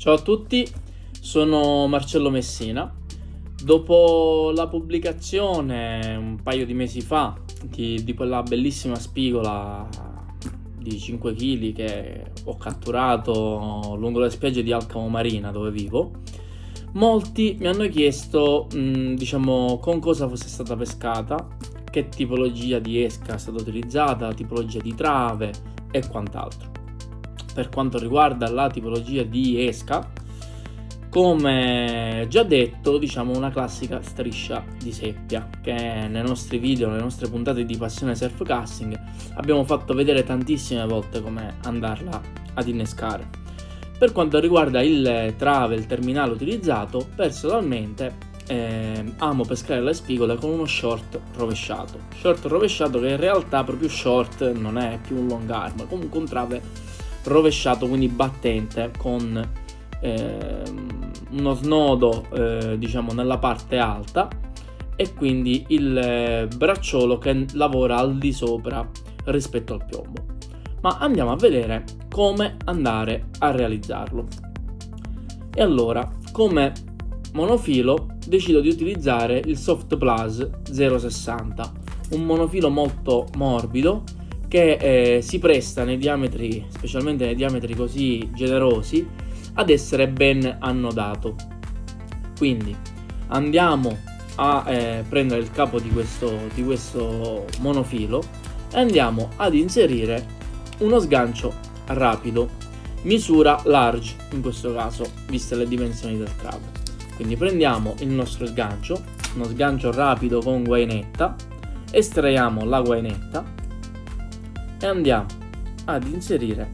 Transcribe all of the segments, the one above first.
Ciao a tutti, sono Marcello Messina. Dopo la pubblicazione un paio di mesi fa di quella bellissima spigola di 5 kg che ho catturato lungo le spiagge di Alcamo Marina, dove vivo, molti mi hanno chiesto con cosa fosse stata pescata, che tipologia di esca è stata utilizzata, tipologia di trave e quant'altro. Per quanto riguarda la tipologia di esca, come già detto, una classica striscia di seppia che nei nostri video, nelle nostre puntate di Passione Surfcasting abbiamo fatto vedere tantissime volte come andarla ad innescare. Per quanto riguarda il trave, il terminale utilizzato, personalmente amo pescare le spigole con uno short rovesciato che in realtà proprio short non è più un long arm, comunque un trave rovesciato, quindi battente, con uno snodo nella parte alta e quindi il bracciolo che lavora al di sopra rispetto al piombo. Ma andiamo a vedere come andare a realizzarlo. E allora, come monofilo decido di utilizzare il Soft Plus 060, un monofilo molto morbido che si presta nei diametri, specialmente nei diametri così generosi, ad essere ben annodato. Quindi andiamo a prendere il capo di questo monofilo e andiamo ad inserire uno sgancio rapido, misura large in questo caso, viste le dimensioni del trave. Quindi prendiamo il nostro sgancio, uno sgancio rapido con guainetta, estraiamo la guainetta e andiamo ad inserire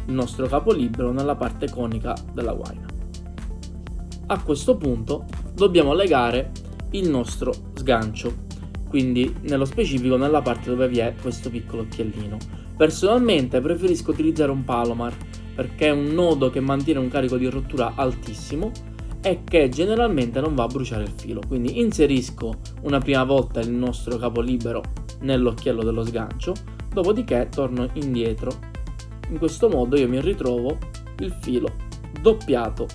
il nostro capolibero nella parte conica della guaina. A questo punto dobbiamo legare il nostro sgancio, quindi nello specifico nella parte dove vi è questo piccolo occhiellino. Personalmente preferisco utilizzare un Palomar perché è un nodo che mantiene un carico di rottura altissimo e che generalmente non va a bruciare il filo. Quindi inserisco una prima volta il nostro capolibero nell'occhiello dello sgancio, dopodiché torno indietro. In questo modo io mi ritrovo il filo doppiato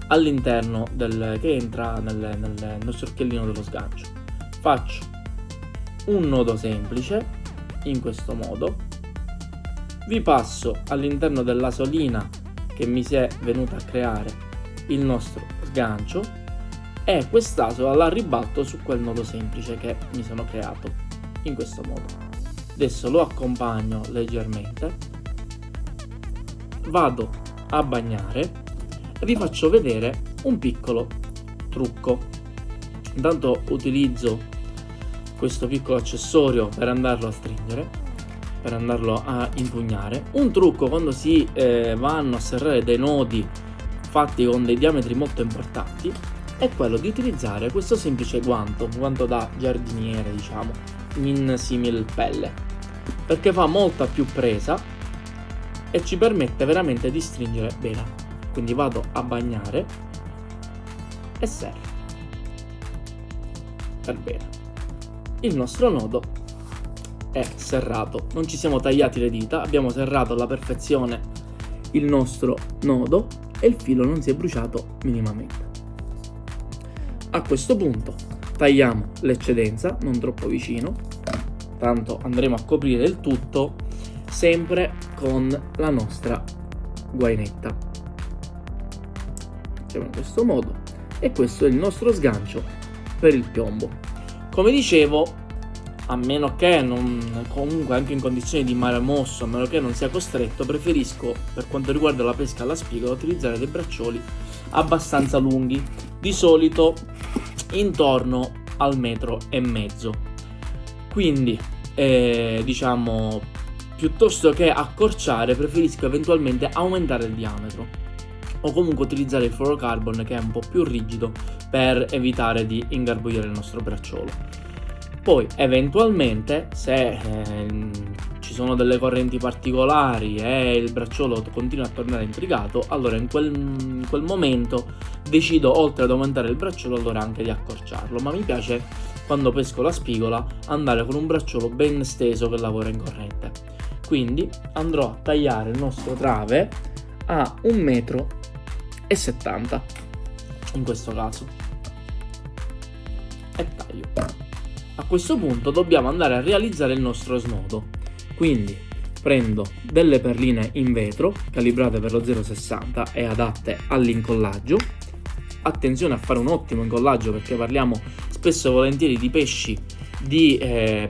all'interno che entra nel nostro occhiellino dello sgancio. Faccio un nodo semplice in questo modo, vi passo all'interno della solina che mi si è venuta a creare il nostro sgancio e quest'asola la ribalto su quel nodo semplice che mi sono creato in questo modo. Adesso lo accompagno leggermente, vado a bagnare e vi faccio vedere un piccolo trucco. Intanto utilizzo questo piccolo accessorio per andarlo a stringere, per andarlo a impugnare. Un trucco quando si vanno a serrare dei nodi fatti con dei diametri molto importanti è quello di utilizzare questo semplice guanto da giardiniere, in simil pelle, perché fa molta più presa e ci permette veramente di stringere bene. Quindi vado a bagnare e serro per bene. Il nostro nodo è serrato, non ci siamo tagliati le dita, abbiamo serrato alla perfezione il nostro nodo e il filo non si è bruciato minimamente. A questo punto tagliamo l'eccedenza, non troppo vicino, tanto andremo a coprire il tutto sempre con la nostra guainetta. Facciamo in questo modo e questo è il nostro sgancio per il piombo. Come dicevo, a meno che comunque anche in condizioni di mare mosso, a meno che non sia costretto, preferisco, per quanto riguarda la pesca alla spigola, utilizzare dei braccioli abbastanza lunghi, di solito intorno al 1,5 metri. Quindi piuttosto che accorciare, preferisco eventualmente aumentare il diametro o comunque utilizzare il fluorocarbon, che è un po' più rigido, per evitare di ingarbugliare il nostro bracciolo. Poi eventualmente, se ci sono delle correnti particolari e il bracciolo continua a tornare intricato, allora in quel momento decido, oltre ad aumentare il bracciolo, allora anche di accorciarlo. Ma mi piace, quando pesco la spigola, andare con un bracciolo ben steso che lavora in corrente. Quindi andrò a tagliare il nostro trave a 1,70 m in questo caso e taglio. A questo punto dobbiamo andare a realizzare il nostro snodo, quindi prendo delle perline in vetro calibrate per lo 0,60 e adatte all'incollaggio. Attenzione a fare un ottimo incollaggio, perché parliamo spesso e volentieri di pesci di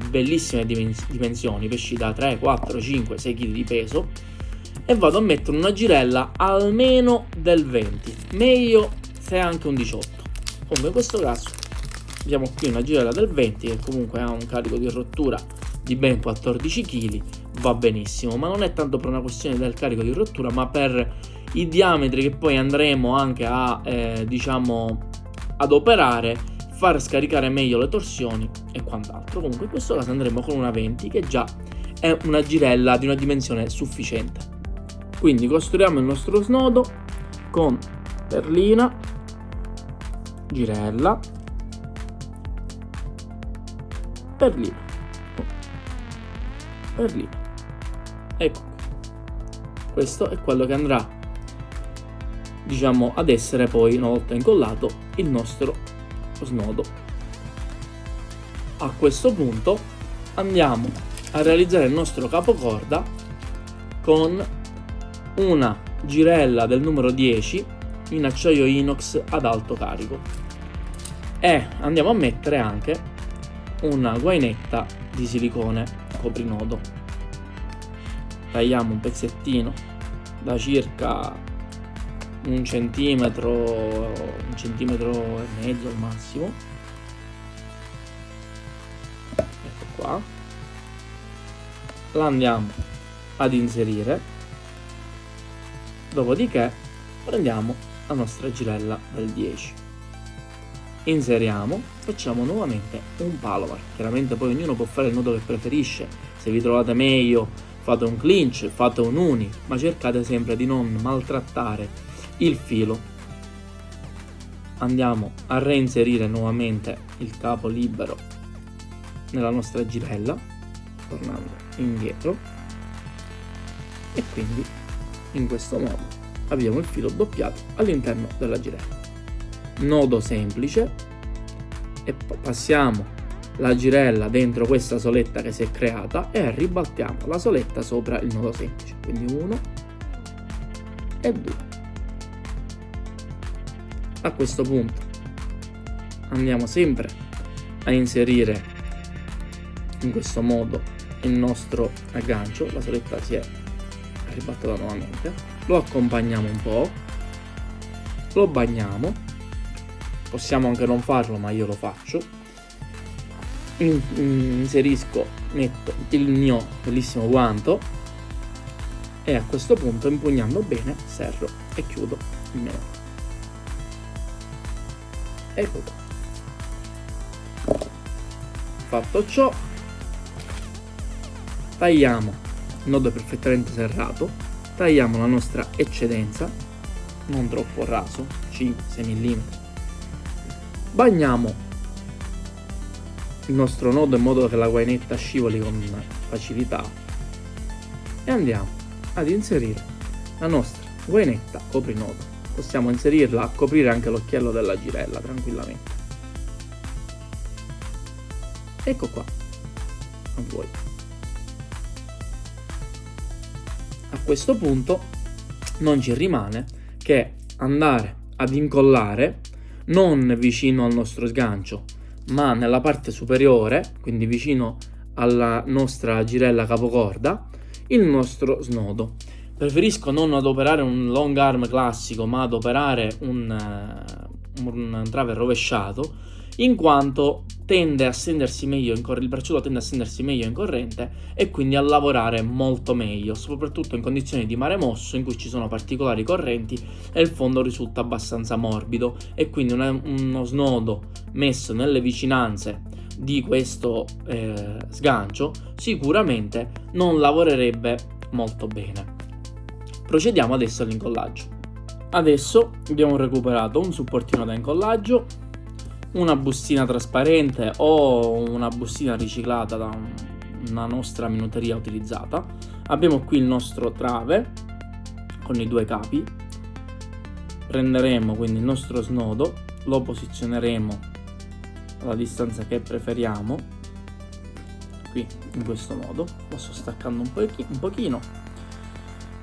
bellissime dimensioni, pesci da 3, 4, 5, 6 kg di peso, e vado a mettere una girella almeno del 20, meglio se è anche un 18. Come in questo caso abbiamo qui una girella del 20 che comunque ha un carico di rottura di ben 14 kg, va benissimo, ma non è tanto per una questione del carico di rottura, ma per i diametri che poi andremo anche a ad operare, far scaricare meglio le torsioni e quant'altro. Comunque in questo caso andremo con una 20, che già è una girella di una dimensione sufficiente. Quindi costruiamo il nostro snodo con perlina, girella, perlina, perlina. Ecco, questo è quello che andrà ad essere poi, una volta incollato, il nostro snodo. A questo punto andiamo a realizzare il nostro capocorda con una girella del numero 10 in acciaio inox ad alto carico, e andiamo a mettere anche una guainetta di silicone coprinodo. Tagliamo un pezzettino da circa 1 centimetro, 1,5 centimetri al massimo. Ecco qua. La andiamo ad inserire, dopodiché prendiamo la nostra girella del 10, inseriamo, facciamo nuovamente un palovar. Chiaramente poi ognuno può fare il nodo che preferisce, se vi trovate meglio fate un clinch, fate un uni, ma cercate sempre di non maltrattare il filo. Andiamo a reinserire nuovamente il capo libero nella nostra girella, tornando indietro, e quindi in questo modo abbiamo il filo doppiato all'interno della girella. Nodo semplice, e passiamo la girella dentro questa soletta che si è creata e ribaltiamo la soletta sopra il nodo semplice, quindi 1 e 2. A questo punto andiamo sempre a inserire in questo modo il nostro aggancio, la soletta si è ribaltata nuovamente, lo accompagniamo un po', lo bagniamo, possiamo anche non farlo ma io lo faccio, inserisco, metto il mio bellissimo guanto e a questo punto, impugnando bene, serro e chiudo il mio nodo. Ecco qua. Fatto ciò, tagliamo, il nodo è perfettamente serrato, tagliamo la nostra eccedenza, non troppo raso, 5-6 mm, bagniamo il nostro nodo in modo che la guainetta scivoli con facilità e andiamo ad inserire la nostra guainetta coprinodo. Possiamo inserirla a coprire anche l'occhiello della girella tranquillamente. Ecco qua, a voi. A questo punto non ci rimane che andare ad incollare non vicino al nostro sgancio, ma nella parte superiore, quindi vicino alla nostra girella capocorda, il nostro snodo. Preferisco non adoperare un long arm classico, ma adoperare un trave rovesciato, in quanto tende a stendersi meglio il braciuolo tende a stendersi meglio in corrente e quindi a lavorare molto meglio, soprattutto in condizioni di mare mosso in cui ci sono particolari correnti e il fondo risulta abbastanza morbido, e quindi uno snodo messo nelle vicinanze di questo sgancio sicuramente non lavorerebbe molto bene. Procediamo adesso all'incollaggio. Adesso abbiamo recuperato un supportino da incollaggio, una bustina trasparente o una bustina riciclata da una nostra minuteria utilizzata. Abbiamo qui il nostro trave, con i due capi. Prenderemo quindi il nostro snodo, lo posizioneremo alla distanza che preferiamo, qui in questo modo, lo sto staccando un pochino,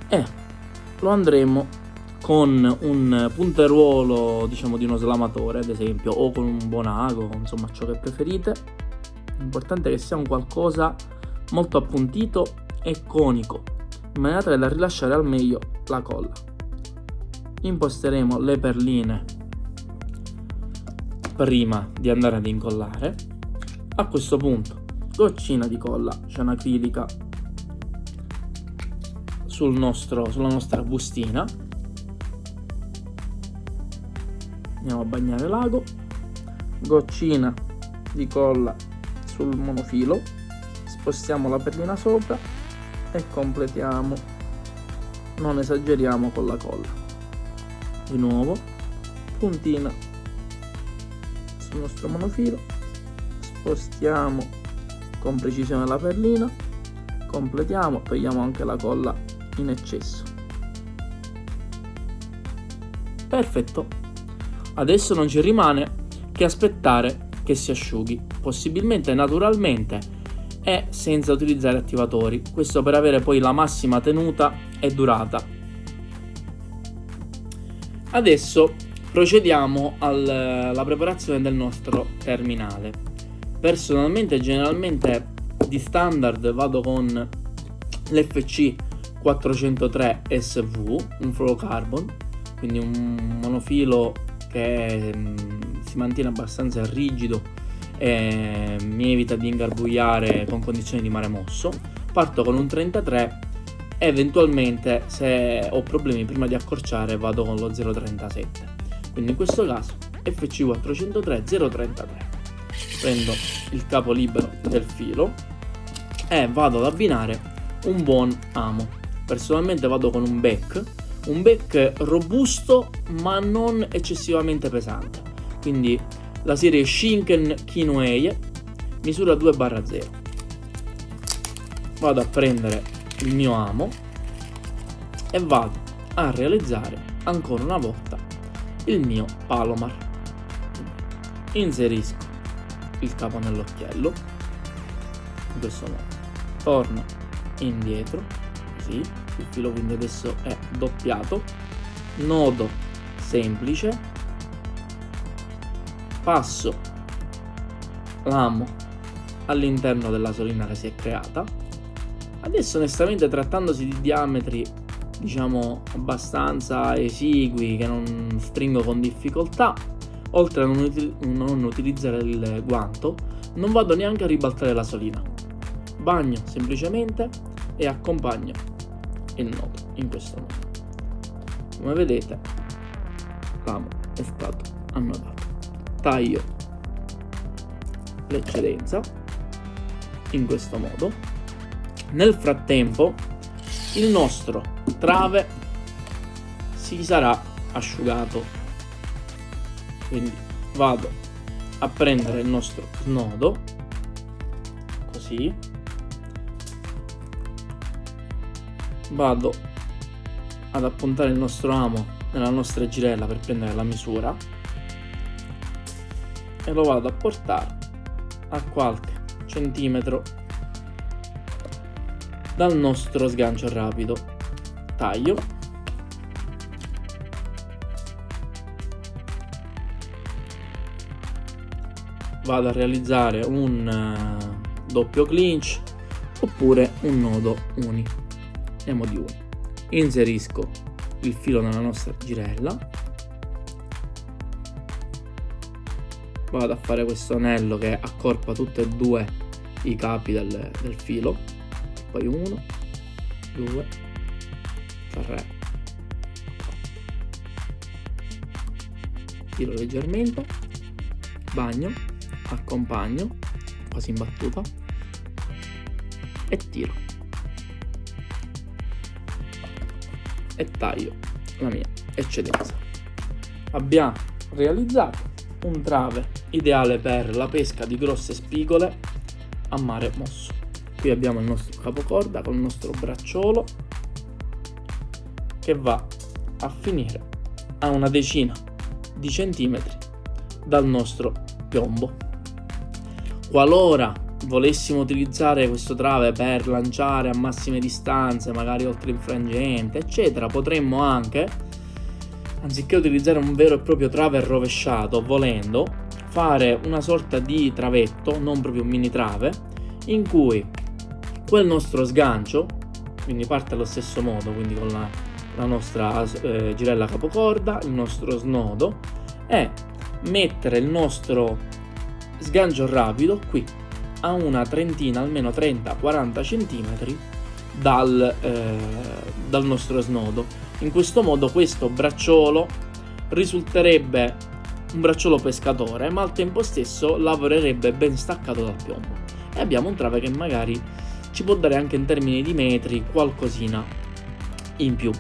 e lo andremo con un punteruolo, diciamo, di uno slamatore, ad esempio, o con un buon ago, insomma ciò che preferite. L'importante è che sia un qualcosa molto appuntito e conico, in maniera tale da rilasciare al meglio la colla. Imposteremo le perline prima di andare ad incollare. A questo punto goccina di colla cianacrilica sulla nostra bustina, andiamo a bagnare l'ago, goccina di colla sul monofilo, spostiamo la perlina sopra e completiamo, non esageriamo con la colla. Di nuovo puntina sul nostro monofilo, spostiamo con precisione la perlina, completiamo, togliamo anche la colla in eccesso. Perfetto, adesso non ci rimane che aspettare che si asciughi, possibilmente naturalmente e senza utilizzare attivatori, questo per avere poi la massima tenuta e durata. Adesso procediamo alla preparazione del nostro terminale. Personalmente, generalmente di standard vado con l'FC 403 SV, un fluorocarbon, quindi un monofilo che si mantiene abbastanza rigido e mi evita di ingarbugliare con condizioni di mare mosso. Parto con un 33, eventualmente se ho problemi prima di accorciare vado con lo 0,37, quindi in questo caso FC 403 0,33. Prendo il capo libero del filo e vado ad abbinare un buon amo. Personalmente vado con un bec robusto ma non eccessivamente pesante, quindi la serie Shinken Kinwei, misura 2/0. Vado a prendere il mio amo e vado a realizzare ancora una volta il mio Palomar. Inserisco il capo nell'occhiello in questo modo, torno indietro così, il filo quindi adesso è doppiato, nodo semplice, passo l'amo all'interno della solina che si è creata. Adesso onestamente, trattandosi di diametri diciamo abbastanza esigui che non stringo con difficoltà, oltre a non utilizzare il guanto, non vado neanche a ribaltare la solina, bagno semplicemente e accompagno il nodo in questo modo. Come vedete l'amo è stato annodato, taglio l'eccedenza in questo modo. Nel frattempo il nostro trave si sarà asciugato, quindi vado a prendere il nostro snodo così, vado ad appuntare il nostro amo nella nostra girella per prendere la misura e lo vado a portare a qualche centimetro dal nostro sgancio rapido, taglio, vado a realizzare un doppio clinch oppure un nodo uni. Andiamo di uni. Inserisco il filo nella nostra girella, vado a fare questo anello che accorpa tutti e due i capi del filo, poi 1, 2, 3, tiro leggermente, bagno, accompagno quasi in battuta e tiro e taglio la mia eccedenza. Abbiamo realizzato un trave ideale per la pesca di grosse spigole a mare mosso. Qui abbiamo il nostro capocorda con il nostro bracciolo che va a finire a una decina di centimetri dal nostro piombo. Qualora volessimo utilizzare questo trave per lanciare a massime distanze, magari oltre il frangente, eccetera, potremmo anche, anziché utilizzare un vero e proprio trave rovesciato, volendo, fare una sorta di travetto, non proprio un mini trave, in cui quel nostro sgancio, quindi parte allo stesso modo, quindi con la nostra girella capocorda, il nostro snodo, e mettere il nostro sgancio rapido qui a una trentina, almeno 30-40 cm dal nostro snodo. In questo modo questo bracciolo risulterebbe un bracciolo pescatore, ma al tempo stesso lavorerebbe ben staccato dal piombo, e abbiamo un trave che magari ci può dare anche in termini di metri qualcosina in più.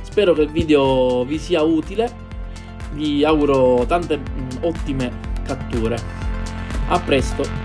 Spero che il video vi sia utile, vi auguro tante ottime catture. A presto!